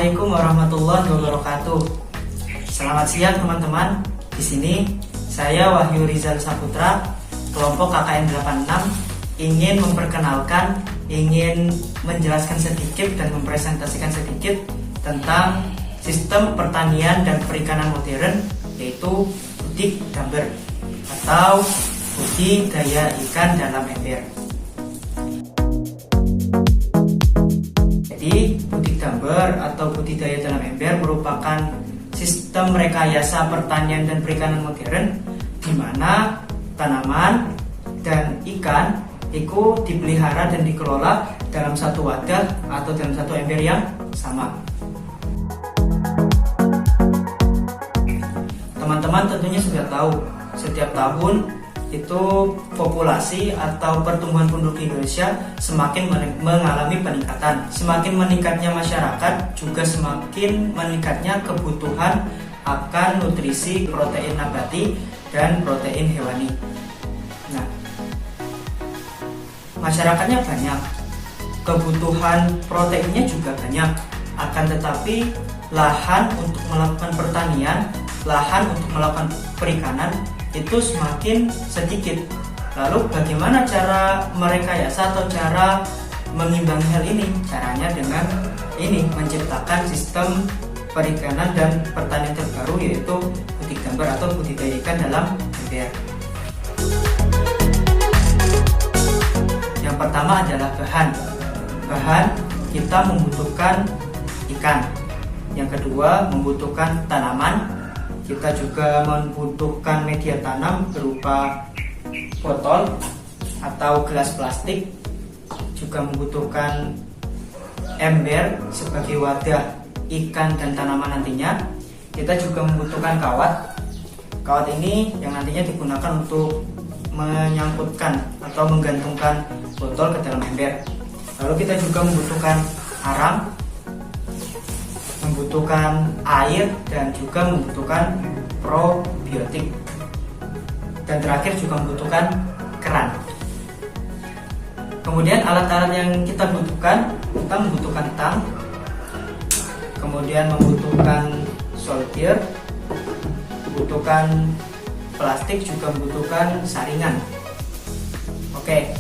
Assalamualaikum warahmatullahi wabarakatuh. Selamat siang teman-teman. Di sini saya Wahyu Rizal Saputra, kelompok KKN 86, ingin memperkenalkan, ingin menjelaskan sedikit dan mempresentasikan sedikit tentang sistem pertanian dan perikanan modern, yaitu budik gambar atau budidaya ikan dalam ember. Jadi budik gambar atau budidaya dalam ember merupakan sistem rekayasa pertanian dan perikanan modern di mana tanaman dan ikan itu dipelihara dan dikelola dalam satu wadah atau dalam satu ember yang sama. Teman-teman tentunya sudah tahu, setiap tahun itu populasi atau pertumbuhan penduduk Indonesia semakin mengalami peningkatan. Semakin meningkatnya masyarakat, juga semakin meningkatnya kebutuhan akan nutrisi protein nabati dan protein hewani. Nah, masyarakatnya banyak, kebutuhan proteinnya juga banyak. Akan tetapi lahan untuk melakukan pertanian, lahan untuk melakukan perikanan itu semakin sedikit. Lalu bagaimana cara merekayasa atau cara mengimbangi hal ini? Caranya dengan ini, menciptakan sistem perikanan dan pertanian terbaru, yaitu budik gambar atau budidaya ikan dalam ember. Yang pertama adalah bahan. Bahan kita membutuhkan ikan. Yang kedua membutuhkan tanaman. Kita juga membutuhkan media tanam berupa botol atau gelas plastik, juga membutuhkan ember sebagai wadah ikan dan tanaman nantinya. Kita juga membutuhkan kawat. Kawat ini yang nantinya digunakan untuk menyangkutkan atau menggantungkan botol ke dalam ember. Lalu kita juga membutuhkan arang, membutuhkan air, dan juga membutuhkan probiotik, dan terakhir juga membutuhkan keran. Kemudian alat-alat yang kita membutuhkan tang, kemudian membutuhkan solder, membutuhkan plastik, juga membutuhkan saringan. Oke,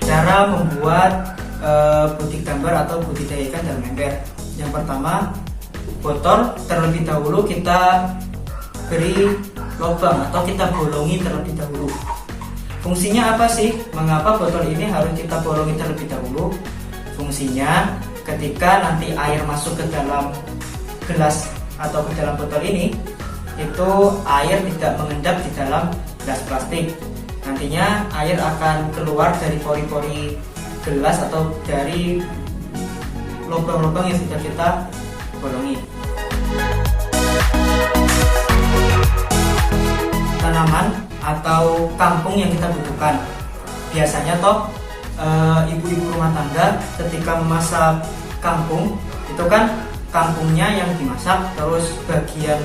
cara membuat budik gambar atau budidaya ikan dalam ember. Yang pertama, botol terlebih dahulu kita beri lubang atau kita bolongi terlebih dahulu. Fungsinya apa sih? Mengapa botol ini harus kita bolongi terlebih dahulu? Fungsinya ketika nanti air masuk ke dalam gelas atau ke dalam botol ini, itu air tidak mengendap di dalam gelas plastik. Nantinya air akan keluar dari pori-pori gelas atau dari lubang-lubang yang sudah kita bolongi. Tanaman atau kangkung yang kita butuhkan. Biasanya ibu-ibu rumah tangga ketika memasak kangkung, itu kan kangkungnya yang dimasak, terus bagian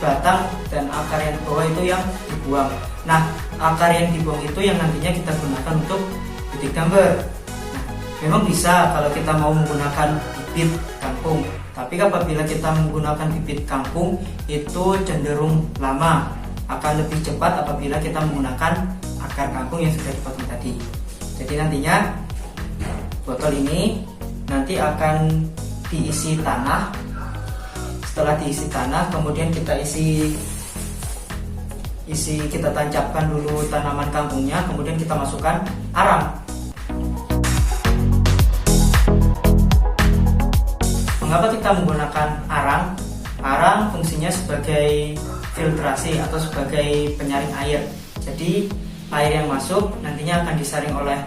batang dan akar yang di bawah itu yang dibuang. Nah, akar yang dibuang itu yang nantinya kita gunakan untuk budik gambar. Nah, memang bisa kalau kita mau menggunakan bibit kangkung, tapi apabila kita menggunakan bibit kangkung itu cenderung lama, akan lebih cepat apabila kita menggunakan akar kangkung yang sudah dipotong tadi. Jadi nantinya botol ini nanti akan diisi tanah. Setelah diisi tanah, kemudian kita kita tancapkan dulu tanaman kangkungnya, kemudian kita masukkan arang. Mengapa kita menggunakan arang? Arang fungsinya sebagai filtrasi atau sebagai penyaring air. Jadi air yang masuk nantinya akan disaring oleh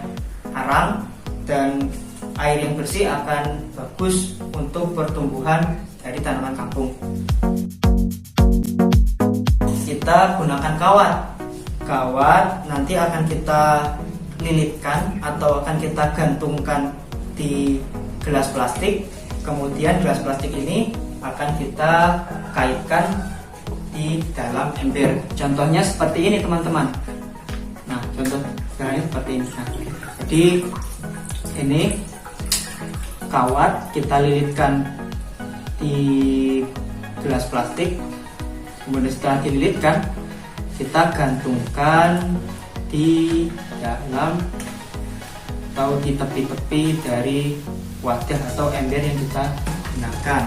arang, dan air yang bersih akan bagus untuk pertumbuhan dari tanaman kangkung. Kita gunakan kawat. Kawat nanti akan kita lilitkan atau akan kita gantungkan di gelas plastik. Kemudian gelas plastik ini akan kita kaitkan di dalam ember. Contohnya seperti ini teman-teman. Nah, contohnya seperti ini. Nah, jadi ini kawat kita lilitkan di gelas plastik. Kemudian setelah dililitkan, kita gantungkan di dalam atau di tepi-tepi dari wadah atau ember yang kita gunakan.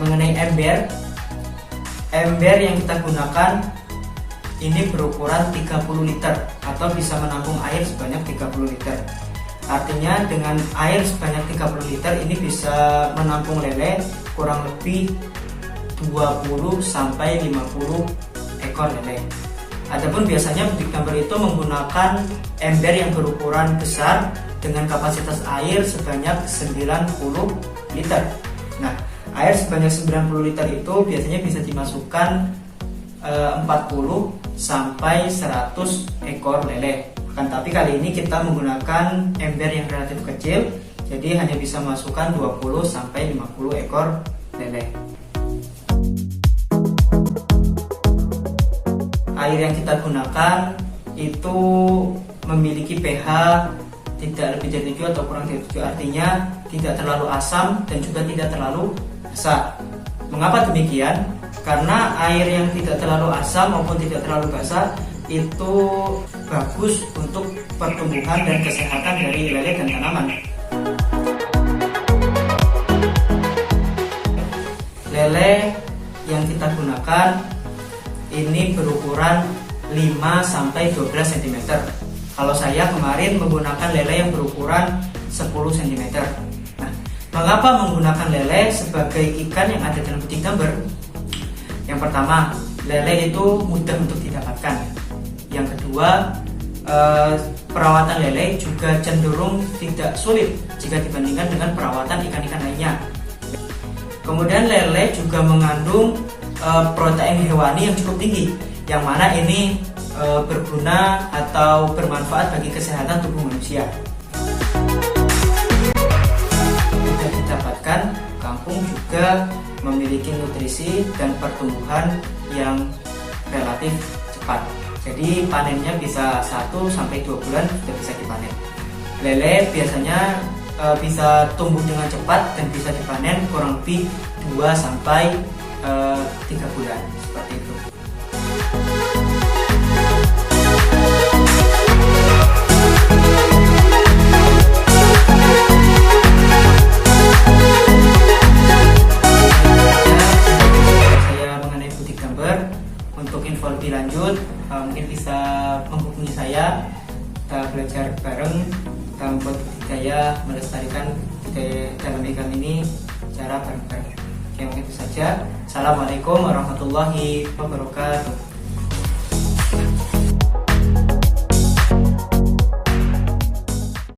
Mengenai ember yang kita gunakan ini berukuran 30 liter atau bisa menampung air sebanyak 30 liter. Artinya dengan air sebanyak 30 liter ini bisa menampung lele kurang lebih 20 sampai 50 ekor lele. Adapun biasanya butik number itu menggunakan ember yang berukuran besar dengan kapasitas air sebanyak 90 liter. Nah, air sebanyak 90 liter itu biasanya bisa dimasukkan 40 sampai 100 ekor lele. Akan tapi kali ini kita menggunakan ember yang relatif kecil, jadi hanya bisa masukkan 20 sampai 50 ekor lele. Air yang kita gunakan itu memiliki pH tidak lebih dari 7 atau kurang dari 7, artinya tidak terlalu asam dan juga tidak terlalu basah. Mengapa demikian? Karena air yang tidak terlalu asam maupun tidak terlalu basah itu bagus untuk pertumbuhan dan kesehatan dari lele dan tanaman. Lele yang kita gunakan ini berukuran 5 sampai 12 cm. Kalau saya kemarin menggunakan lele yang berukuran 10 cm. Nah, mengapa menggunakan lele sebagai ikan yang ada dalam butik number? Yang pertama, lele itu mudah untuk didapatkan. Yang kedua, perawatan lele juga cenderung tidak sulit jika dibandingkan dengan perawatan ikan-ikan lainnya. Kemudian lele juga mengandung protein hewani yang cukup tinggi, yang mana ini berguna atau bermanfaat bagi kesehatan tubuh manusia. Mudah didapatkan, kampung juga memiliki nutrisi dan pertumbuhan yang relatif cepat. Jadi panennya bisa 1 sampai 2 bulan sudah bisa dipanen. Lele biasanya bisa tumbuh dengan cepat dan bisa dipanen kurang lebih 2 sampai 3 bulan seperti itu. Untuk info lebih lanjut mungkin bisa menghubungi saya, kita belajar bareng, kita membuat budidaya melestarikan budidaya dalam ikan ini secara bareng-bareng. Oke, mungkin itu saja. Assalamualaikum warahmatullahi wabarakatuh.